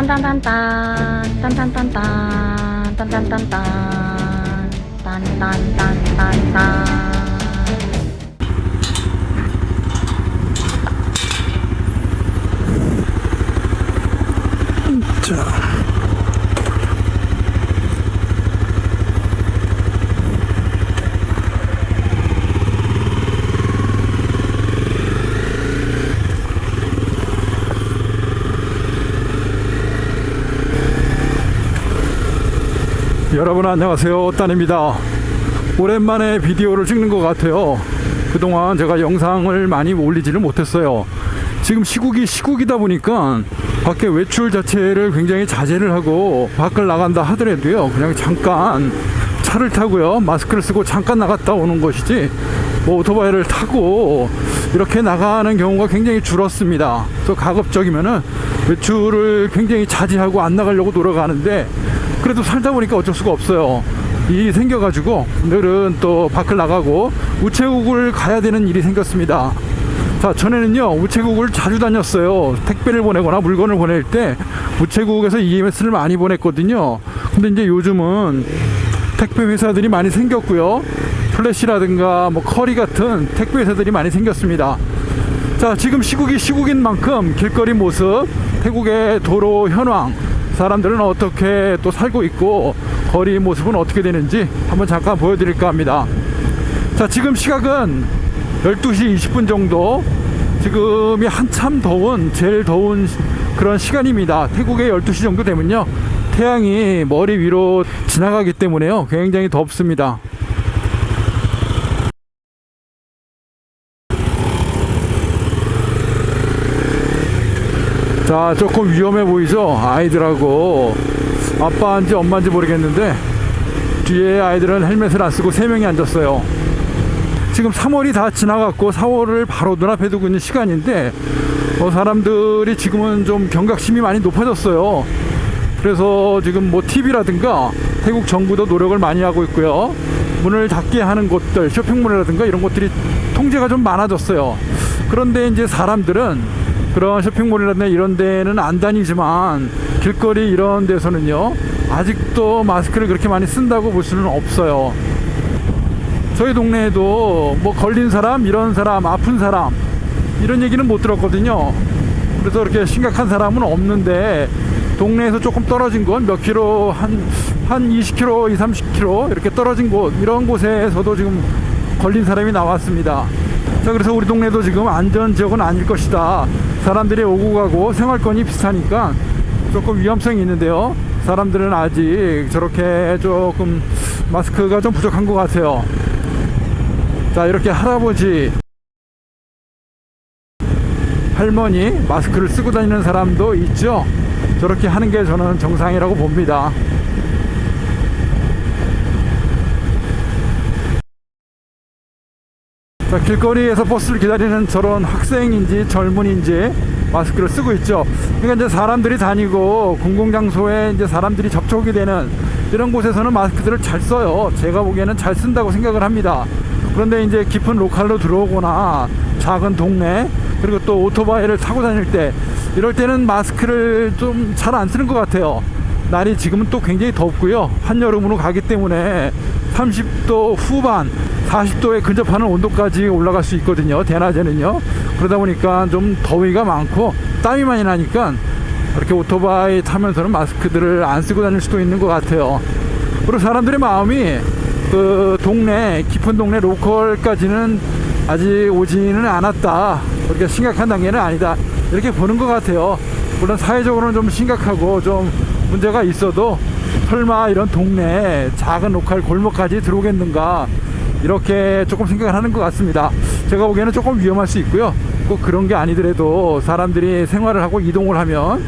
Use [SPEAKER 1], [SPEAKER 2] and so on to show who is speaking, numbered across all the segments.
[SPEAKER 1] 딴딴딴딴 딴딴딴딴 딴딴딴딴 딴딴딴딴딴.
[SPEAKER 2] 자, 여러분 안녕하세요, 딴입니다. 오랜만에 비디오를 찍는 것 같아요. 그동안 제가 영상을 많이 올리지를 못했어요. 지금 시국이다 보니까 밖에 외출 자체를 굉장히 자제를 하고 밖을 나간다 하더라도요, 그냥 잠깐 차를 타고요, 마스크를 쓰고 잠깐 나갔다 오는 것이지, 뭐 오토바이를 타고 이렇게 나가는 경우가 굉장히 줄었습니다. 그래서 가급적이면은 외출을 굉장히 자제하고 안 나가려고 노력하는데, 그래도 살다 보니까 어쩔 수가 없어요. 일이 생겨가지고 오늘은 또 밖을 나가고 우체국을 가야 되는 일이 생겼습니다. 자, 전에는요 우체국을 자주 다녔어요. 택배를 보내거나 물건을 보낼 때 우체국에서 EMS를 많이 보냈거든요. 근데 이제 요즘은 택배 회사들이 많이 생겼고요, 플래시라든가 뭐 커리 같은 택배 회사들이 많이 생겼습니다. 자, 지금 시국인 만큼 길거리 모습, 태국의 도로 현황, 사람들은 어떻게 또 살고 있고 거리 모습은 어떻게 되는지 한번 잠깐 보여드릴까 합니다. 자, 지금 시각은 12시 20분 정도, 지금이 한참 더운, 제일 더운 그런 시간입니다. 태국의 12시 정도 되면요, 태양이 머리 위로 지나가기 때문에요, 굉장히 덥습니다. 자, 조금 위험해 보이죠? 아이들하고 아빠인지 엄마인지 모르겠는데 뒤에 아이들은 헬멧을 안 쓰고 3명이 앉았어요. 지금 3월이 다 지나갔고 4월을 바로 눈앞에 두고 있는 시간인데 사람들이 지금은 좀 경각심이 많이 높아졌어요. 그래서 지금 뭐 TV라든가 태국 정부도 노력을 많이 하고 있고요, 문을 닫게 하는 곳들, 쇼핑몰이라든가 이런 것들이 통제가 좀 많아졌어요. 그런데 이제 사람들은 그런 쇼핑몰이라든가 이런 데는 안 다니지만 길거리 이런 데서는요, 아직도 마스크를 그렇게 많이 쓴다고 볼 수는 없어요. 저희 동네에도 뭐 걸린 사람, 이런 사람, 아픈 사람 이런 얘기는 못 들었거든요. 그래서 그렇게 심각한 사람은 없는데 동네에서 조금 떨어진 곳, 몇 킬로, 한 20킬로, 30킬로 이렇게 떨어진 곳, 이런 곳에서도 지금 걸린 사람이 나왔습니다. 자, 그래서 우리 동네도 지금 안전지역은 아닐 것이다. 사람들이 오고 가고 생활권이 비슷하니까 조금 위험성이 있는데요, 사람들은 아직 저렇게 조금 마스크가 좀 부족한 것 같아요. 자, 이렇게 할아버지, 할머니 마스크를 쓰고 다니는 사람도 있죠. 저렇게 하는 게 저는 정상이라고 봅니다. 자, 길거리에서 버스를 기다리는 저런 학생인지 젊은인지 마스크를 쓰고 있죠. 그러니까 이제 사람들이 다니고 공공장소에 이제 사람들이 접촉이 되는 이런 곳에서는 마스크들을 잘 써요. 제가 보기에는 잘 쓴다고 생각을 합니다. 그런데 이제 깊은 로컬로 들어오거나 작은 동네, 그리고 또 오토바이를 타고 다닐 때, 이럴 때는 마스크를 좀 잘 안 쓰는 것 같아요. 날이 지금은 또 굉장히 덥고요, 한여름으로 가기 때문에 30도 후반, 40도에 근접하는 온도까지 올라갈 수 있거든요, 대낮에는요. 그러다 보니까 좀 더위가 많고 땀이 많이 나니까 이렇게 오토바이 타면서는 마스크들을 안 쓰고 다닐 수도 있는 것 같아요. 그리고 사람들의 마음이 그 동네, 깊은 동네 로컬까지는 아직 오지는 않았다, 그렇게 심각한 단계는 아니다, 이렇게 보는 것 같아요. 물론 사회적으로는 좀 심각하고 좀 문제가 있어도 설마 이런 동네 작은 로컬 골목까지 들어오겠는가, 이렇게 조금 생각을 하는 것 같습니다. 제가 보기에는 조금 위험할 수 있고요, 꼭 그런 게 아니더라도 사람들이 생활을 하고 이동을 하면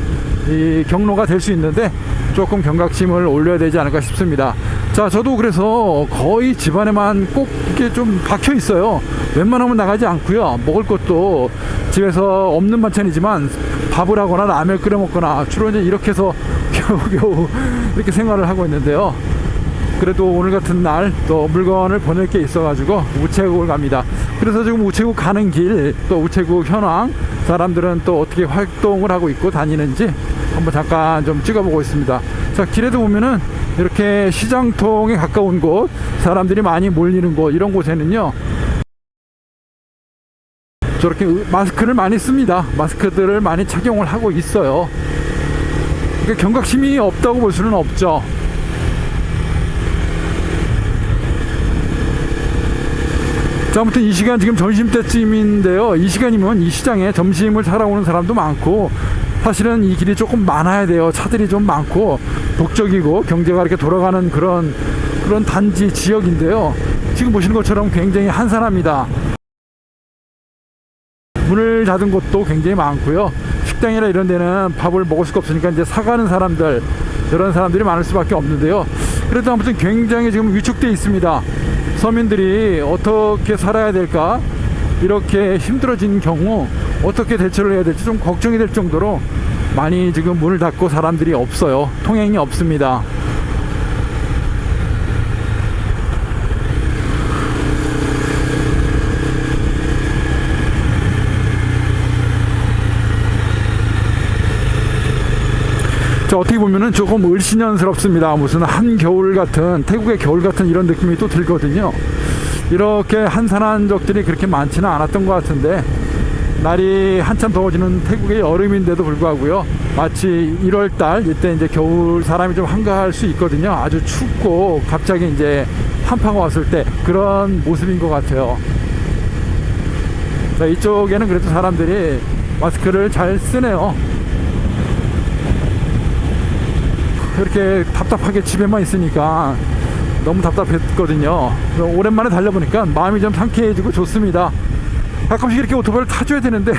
[SPEAKER 2] 이 경로가 될 수 있는데 조금 경각심을 올려야 되지 않을까 싶습니다. 자, 저도 그래서 거의 집안에만 꼭 이렇게 좀 박혀 있어요. 웬만하면 나가지 않고요, 먹을 것도 집에서 없는 반찬이지만 밥을 하거나 라면 끓여 먹거나 주로 이제 이렇게 해서 겨우겨우 이렇게 생활을 하고 있는데요, 그래도 오늘 같은 날 또 물건을 보낼 게 있어가지고 우체국을 갑니다. 그래서 지금 우체국 가는 길, 또 우체국 현황, 사람들은 또 어떻게 활동을 하고 있고 다니는지 한번 잠깐 좀 찍어보고 있습니다. 자, 길에도 보면은 이렇게 시장통에 가까운 곳, 사람들이 많이 몰리는 곳, 이런 곳에는요 저렇게 마스크를 많이 씁니다. 마스크들을 많이 착용을 하고 있어요. 그러니까 경각심이 없다고 볼 수는 없죠. 자, 아무튼 이 시간 지금 점심때쯤인데요. 이 시간이면 이 시장에 점심을 사러 오는 사람도 많고, 사실은 이 길이 조금 많아야 돼요. 차들이 좀 많고 북적이고 경제가 이렇게 돌아가는 그런 단지 지역인데요. 지금 보시는 것처럼 굉장히 한산합니다. 문을 닫은 곳도 굉장히 많고요. 식당이나 이런 데는 밥을 먹을 수가 없으니까 이제 사가는 사람들, 이런 사람들이 많을 수밖에 없는데요. 그래도 아무튼 굉장히 지금 위축되어 있습니다. 서민들이 어떻게 살아야 될까, 이렇게 힘들어진 경우 어떻게 대처를 해야 될지 좀 걱정이 될 정도로 많이 지금 문을 닫고 사람들이 없어요. 통행이 없습니다. 자, 어떻게 보면은 조금 을씨년스럽습니다. 무슨 한겨울 같은, 태국의 겨울 같은 이런 느낌이 또 들거든요. 이렇게 한산한 적들이 그렇게 많지는 않았던 것 같은데, 날이 한참 더워지는 태국의 여름인데도 불구하고요, 마치 1월달 이때 이제 겨울 사람이 좀 한가할 수 있거든요. 아주 춥고 갑자기 이제 한파가 왔을 때 그런 모습인 것 같아요. 자, 이쪽에는 그래도 사람들이 마스크를 잘 쓰네요. 이렇게 답답하게 집에만 있으니까 너무 답답했거든요. 오랜만에 달려보니까 마음이 좀 상쾌해지고 좋습니다. 가끔씩 이렇게 오토바이를 타줘야 되는데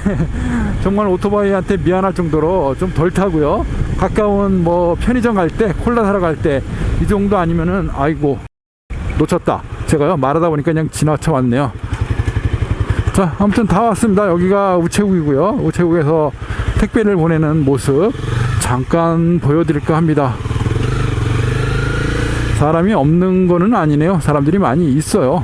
[SPEAKER 2] 정말 오토바이한테 미안할 정도로 좀 덜 타고요. 가까운 뭐 편의점 갈 때, 콜라 사러 갈 때 이 정도 아니면은 아이고 놓쳤다. 제가요 말하다 보니까 그냥 지나쳐 왔네요. 자, 아무튼 다 왔습니다. 여기가 우체국이고요. 우체국에서 택배를 보내는 모습 잠깐 보여드릴까 합니다. 사람이 없는 거는 아니네요. 사람들이 많이 있어요.